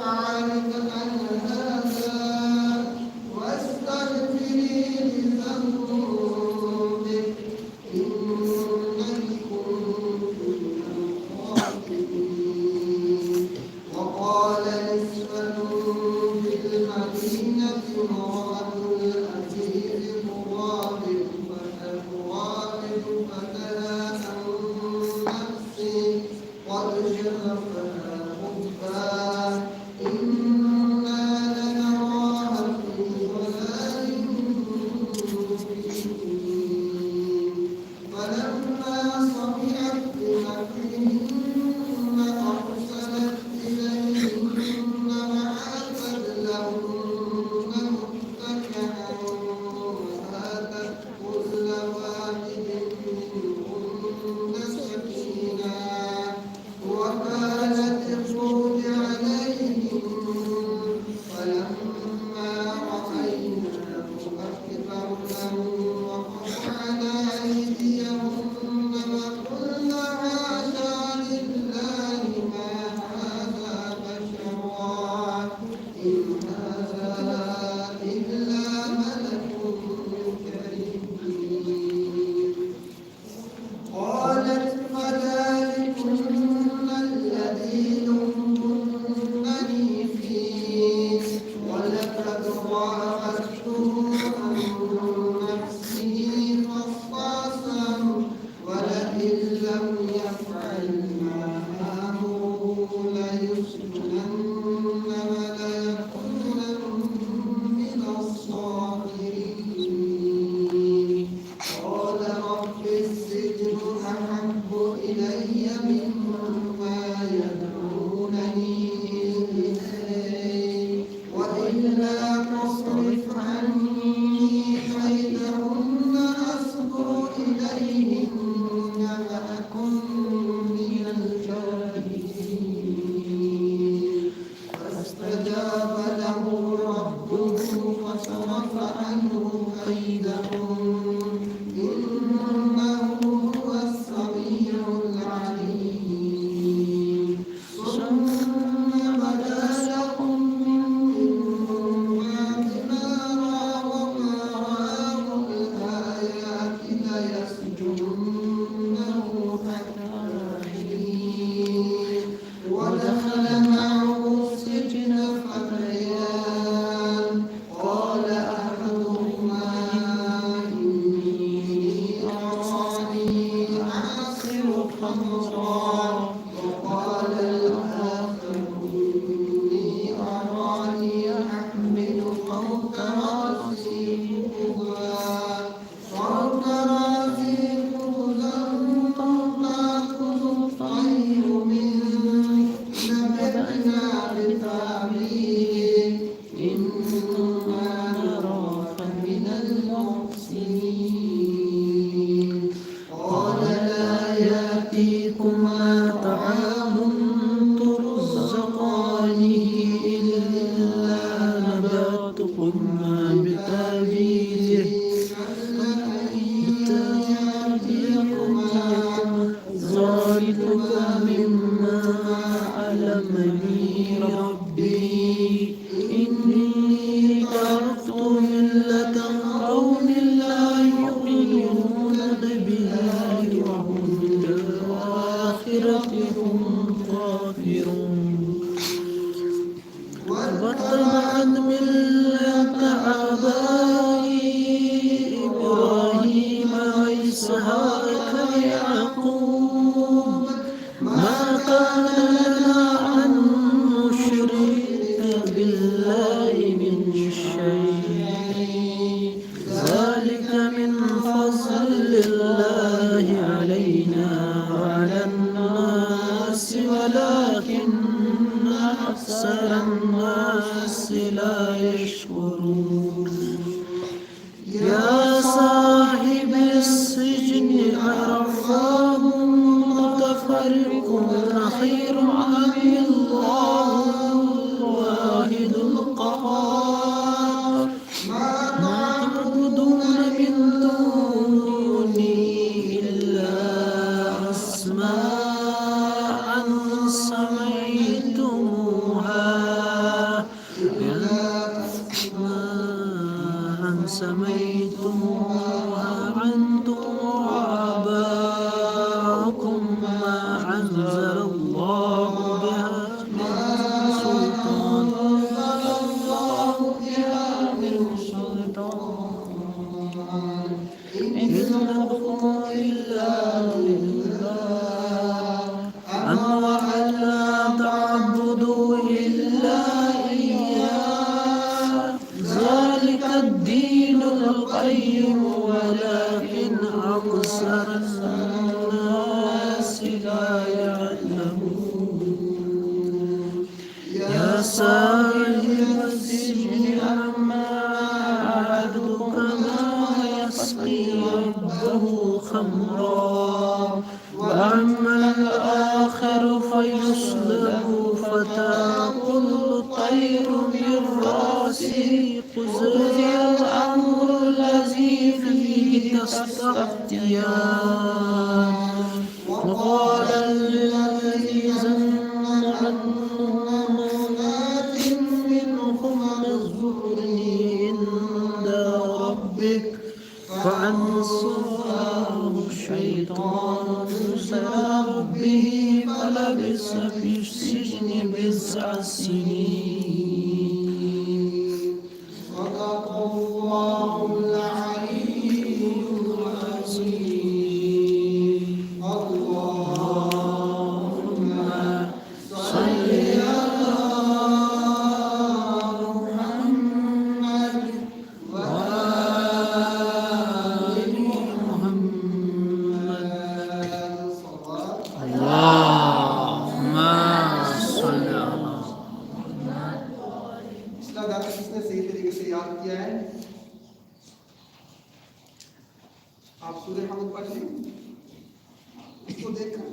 عنك عن هذا واستغفري لذنبك إنك كنت من الخاطئين. وقال نسوة في المدينة امرأة العزيز تراود فتاها عن نفسه قد شغفها حبا إنا لنراها في ضلال مبين. فلما سمعت بمكرهن أرسلت إليهن وآتت لهن متكئا وآتت كل واحد منهن سكينا وكانت تخرج عليهم. فلما رأيناه أكبرنه وقطعن أيديهن وقلن حاشا لله ما هذا بشرا إن هذا إلا ملك كريم. قالت فذلكن الذي لمتنني فيه ولقد راودته عن نفسه فاستعصم ولئن لم يفعل ما آمره ليسجنن وليكونن من الصاغرين. قال رب السجن أحب إلي مما يدعونني إليه وإلا تصرف عني كيدهن أصب إليهن وأكن من الجاهلين. فاستجاب له ربه فصرف عنه كيدهن إنه هو السميع العليم. ثم بدا لهم من بعد ما رأوا الآيات ليسجننه حتى حين. ودخل معه السجن فتيان قال أحدهما إني أراني أعصر خمرا وقال الآخر إني أراني أحمل فوق رأسي خبزا تأكل الطير منه نبئنا بتأويله إنا نراك من المحسنين. قال لا يأتيكما طعام ترزقانه إلا نبأتكما بتأويله ذلك مما علمني ربي إني تركت ملة قوم لا يؤمنون بالله وهم بالآخرة هم كافرون. واتبعت ملة آبائي إبراهيم وإسحاق ويعقوب ما كان لنا أن نشرك بالله من شيء ذلك من فضل الله علينا وعلى الناس ولكن أكثر الناس لا يشكرون. يا صاحب السجن أأرباب متفرقون خير أم الله الواحد القهار ما تعبدون من دونه إلا أسماء سميتموها سميتم وأنتم وآباؤكم ما أنزل الله بها من سلطان إن الحكم إلا لله أمر أن لا تعبدوا إلا إياه ذلك الدين القيم ولكن أكثر الناس لا يعلمون يا صاحب السجن أما أحدك ما يسقي ربه خمرا وأما الآخر فيصلب فتأكل الطير من رأسه قضي الأمر الذي فيه تستفتيان وقال الذي ظن أنه ناج منهم اذكرني عند ربك فأنساه الشيطان ذكر ربه فلبث في السجن بضع سنين صدق الله العلي العظيم اللهم صل على محمد وآل محمد اللهم صل على पिछला गाना किसने सही तरीके से याद किया है? आप सूर्य हमद पढ़ लें इसको देखकर